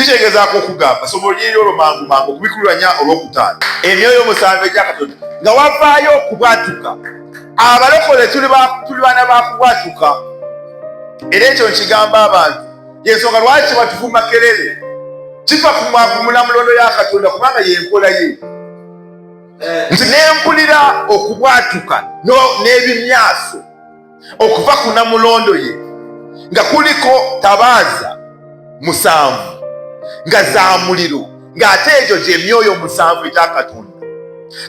Kitegezaako okugamba somo ly'olwo mangu kubikuliranya olwokutaano emyoyo musanvu egya Katonda nga wavaayo okubwatuka. Abalokole tuli baana bakubwatuka, era ekyo nkigamba abantu yensonga lwaki batufu Makerere kiva ku munamulondo ya Katonda kubanga yenkola ye nti nempulira okubwatuka n'ebimyaso okuva ku namulondo ye nga kuliko tabaaza musanvu nga za muliro ng'ate ekyo gy'emyoyo musanvu egya Katonda.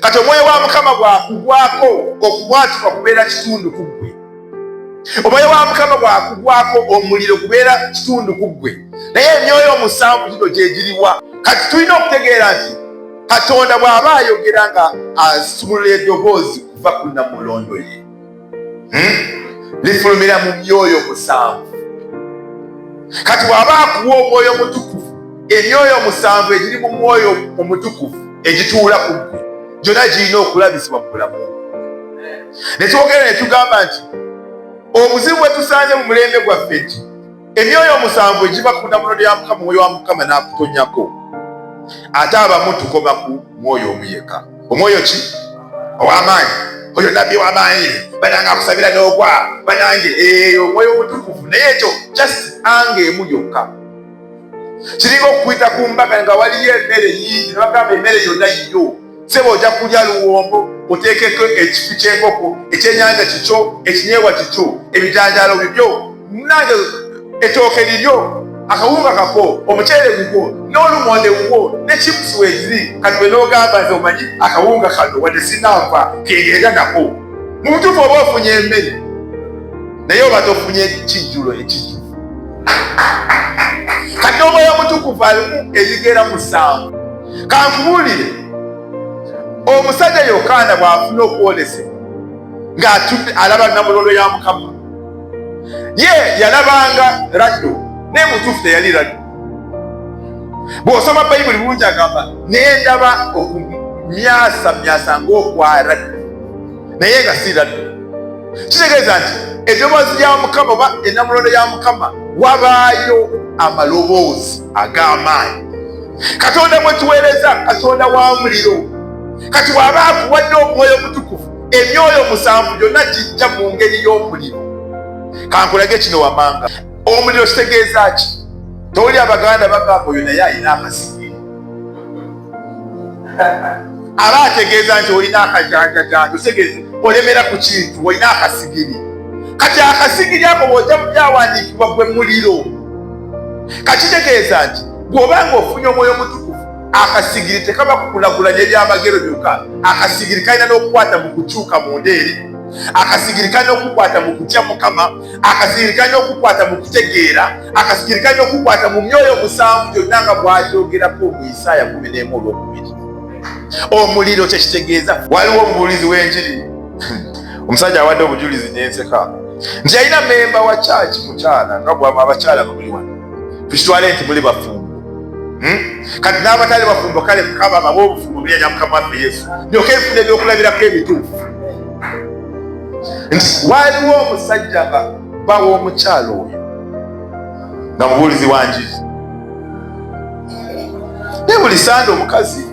Kati omwoyo wa Mukama bw'akugwako okubwatuka kubeera kitundu ku ggwe. Omwoyo wa Mukama bw'akugwako omuliro gubeera kitundu ku ggwe. Naye emyoyo musanvu gino gye giriwa? Kati tulina okutegeera nti Katonda bw'aba ayogera nga asumulula eddoboozi kuva ku namulondo ye lifulumira mu myoyo musanvu. Kati bw'aba akuwa omwoyo mutukuvu, emyoyo musanvu egiri mu mwoyo omutukuvu egituula ku ggwe gyonna girina okulabisibwa mu bulamu. Ne twogera ne tugamba nti obuzibu bwe tusanze mu mulembe gwaffe nti emyoyo musanvu egiva ku namulondo ya Mukama, omwoyo wa Mukama n'akutonyako. Ate abamu tukoma ku mwoyo omuyeka. Omwoyo ki? Ow'amaanyi. Oyo nabbi w'amaanyi bananga akusabira n'ogwa banange omwoyo omutukuvu. Naye ekyo just anga emu yokka. Kiringa okuyita ku mbaga nga waliyo emmere nyingi ne bagamba emmere yonna yiyo. Sebo ojja kulya luwombo oteekeko ekifi ky'enkoko, ekyenyanja kikyo, ekinyeebwa kikyo, ebijanjaalo bibyo, nange ettooke liryo, akawunga kako, omuceere gugwo, n'olumonde gugwo, ne chipusi weeziri. Kati bwe n'ogamba nti omanyi akawunga kano wadde sinanva kegenda nako. Mu butuufu oba ofunye emmere naye oba tofunye kijjulo ekijjuvu. Kati n'omwoyo omutukuvu alimu ebigera musanvu. Kankubuulire, omusajja Yokaana bw'afuna okwolesebwa ng'atudde alaba namulondo ya Mukama, ye yalabanga raddo naye mutuufu teyali raddo. Bw'osoma Bayibuli bulungi agamba nendaba okumyasamyasa ng'okwa raddo naye nga si raddo. Kitegeeza nti eddoboozi lya Mukama oba enamulondo ya Mukama wabaayo amaloboozi ag'amaanyi. Katonda mwe tuweereza Katonda wa muliro. Kati bw'aba akuwadde omwoyo omutukuvu, emyoyo musanvu gyonna gijja mu ngeri y'omuliro. Kankulage kino wamanga, omuliro kitegeeza ki? Toli Abaganda bagamba oyo naye alina akasigiri. Aba ategeeza nti olina akajanjajanja, otegeeza olemera ku kintu, olina akasigiri. Kati akasigiri ako bw'ojja mu byawandiikibwa gwe muliro. Kati kitegeeza nti bw'obanga ofunye omwoyo omutukuvu, akasigiri tekaba kukulagulanya ebyamagero byokka. Akasigiri kalina n'okukwata mu kukyuka mu ndeeri. Akasigiri kalina okukwata mu kutya Mukama. Akasigiri kalina okukwata mu kutegeera. Akasigiri kalina okukwata mu myoyo musanvu gyonna nga bw'ayogerako mu Isaaya 11:2. Omuliro kyekitegeeza. Waliwo omubuulizi w'enjiri omusajja awadde obujulizi nenseka nti yalina memba wa church mukyala nga bwama abakyala bamuli wano tukitwale nti muli bafumbo. Kati n'abatali bafumbo kale kaba baba obufumbo bya Mukama waffe Yesu nyoke enfuna ebyokulabirako ebituufu. Nti waliwo omusajja bawa omukyalo oyo nga mubuulizi wa njiri. Naye buli sande omukazi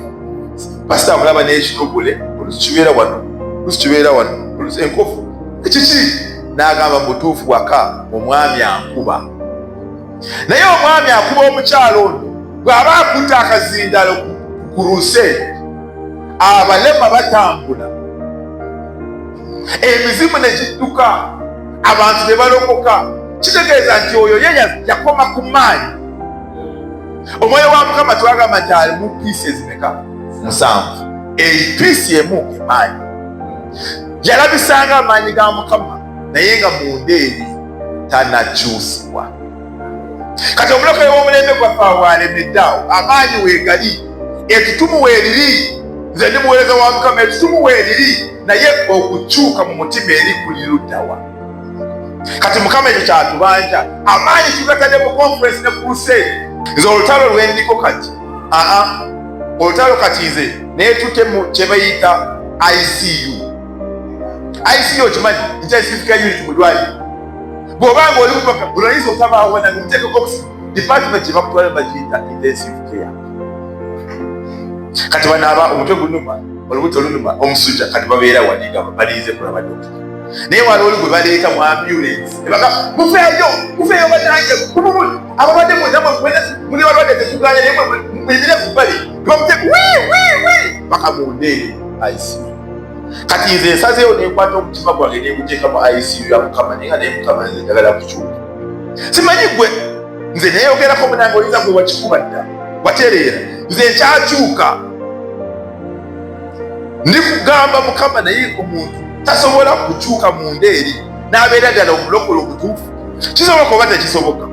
pasita amulaba n'ekitobule olukibeera wano lukibeera wano enkofu ekiki n'agamba mutuufu waka omwami ankuba. Naye omwami akuba omukyalo ono bw'aba akutte akazindalo ku Crusade, abalema batambula, emizimu ne gidduka, abantu ne balokoka. Kitegeeza nti oyo ye yakoma ku maanyi. Omwoyo wa Mukama twagamba nti ali mu piisi ezimeka? 7. Piisi emu emaanyi. Yalabisanga amaanyi ga Mukama naye nga mu ndeeri tanakyusibwa. Kati omulokole w'omulembe gwaffe awo alemedde awo, amaanyi weegali, ettutumu weeriri. Nze ndi muweereza wa Mukama, ettutumu weeriri, naye okukyuka mu mutima eri kuli luddawa. Kati Mukama ekyo kyatubanja, amaanyi tugatadde mu conference ne Crusade. Nze olutalo lwendiko kati olutalo kati nze neetutte mu kye bayita ICU. ICU okimanyi intensive care unit mu ddwaliro. Bw'obanga oli mubaka olwayinza otabaawo nga muteekeko department gyebakutwala bagiyita intensive care. Kati banaaba omutwe gunuma olubuto lunuma omusujja kati babeera waliga baliize kulaba dokita. Naye wali oli gwe baleeta mu ambulance ebaga mufeeyo banange abalwadde muli balwadde tetuganya naye muyimire ku bbali bamute paka mundeere ICU. Kati nze nsazeewo nenkwata omutima gwange neguteeka mu ICU ya Mukama naye nga naye Mukama nze njagala kukyuka. Simanyi gwe nze neeyogerako munange oyinza gwe wakikuba dda watereera nze nkyakyuka ndikugamba Mukama naye omuntu tasobola kukyuka munda eri n'abeera ddala omulokole omutuufu. Kisoboka oba tekisoboka?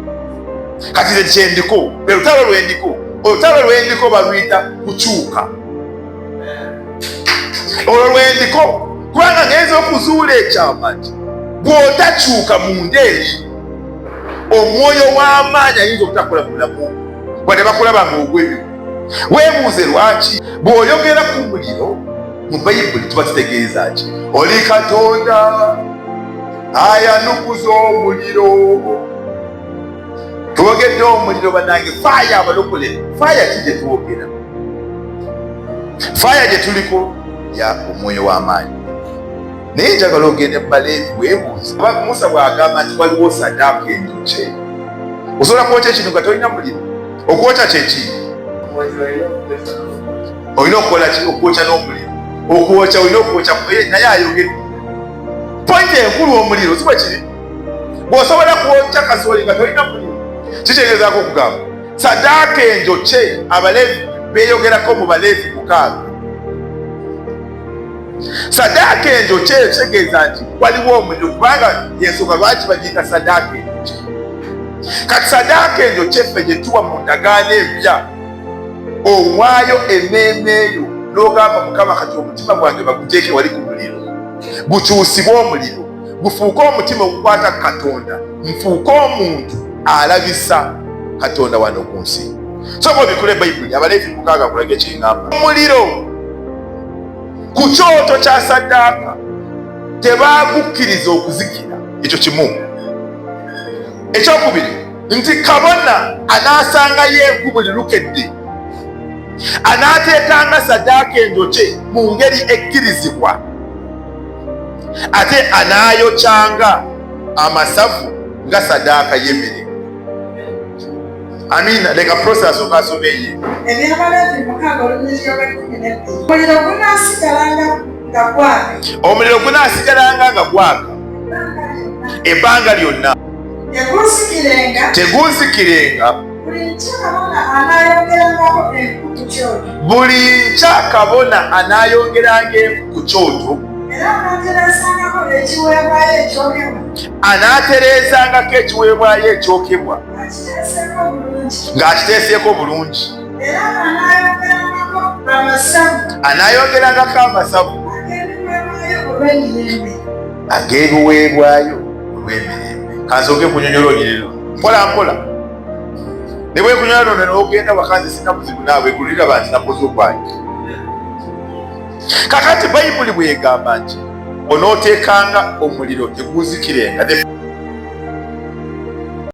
Kati nze kyendiko olutalo lwendiko baluyita kukyuka. Olwo lwendiko kubanga ngenza okuzuula ekyama nti bw'otakyuka munda eri omwoyo w'amaanyi ayinza obutakola mulamu wadde bakulaba ng'ogwebyo. Weebuuze lwaki bw'oyogera ku muliro mu Bayibuli tuba tutegeeza ki? Oli Katonda ayanukuza omuliro. Twogedde omuliro bannange, faaya abalokole, faaya ki gye twogera? Faaya gye tuliko ya omwoyo w'amaanyi. Naye njagala ogende mu Baleevi weebuuze. Musa bw'agamba nti waliwo sadaaka enjokye. Osobola kwokya ekintu nga tolina muliro? Okwokya kye ki? Olina okukola ki? Okwokya n'omuliro. Okwokya olina okwokya naye ayogedde. Pointi enkulu omuliro si bwe kiri. Bw'osobola kwokya kasooli nga tolina muliro. Kitegeezaako okugamba sadaaka enjokye Abaleevi beeyogerako mu Baleevi 6. Sadaaka enjokye kitegeeza nti waliwo omuliro kubanga yensonga lwaki bagiyita sadaaka enjokye. Kati sadaaka enjokye ffe gye tuwa mu ndagaano empya owaayo emmeeme eyo n'ogamba Mukama kati omutima gwange baguteeke wali ku muliro gukyusibwe omuliro gufuuke omutima ogukwata Katonda nfuuke omuntu alabisa Katonda wano ku nsi. So bw'obikula Bayibuli Abaleevi 6 kulaga ekyeŋŋamba. Omuliro ku kyoto kya sadaaka tebaagukkiriza okuzikira. Ekyo kimu. Ekyokubiri nti kabona anaasangayo enku buli lukedde anaateekanga sadaaka enjokye mu ngeri ekkirizibwa ate anaayokyanga amasavu nga sadaaka y'emmere. Amina. Leka process okasoma eyo. Omuliro gunaasigalanga nga gwaka ebbanga lyonna tegunzikirenga. Buli nkya kabona anaayongeranga enku ku kyoto anaatereezangako ekiweebwayo ekyokebwa ng'akiteeseeko bulungi. Anaayongerangako amasavu ag'ebiweebwayo olw'emirembe. Kansoke kunyonyola onyiriro mpola mpola. Ne bwekunyola lona n'ogenda wakanzi sina buzibu naawe egulira bantu nakoze okwange. Kakati Bayibuli bw'egamba nti onooteekanga omuliro teguzikirenga.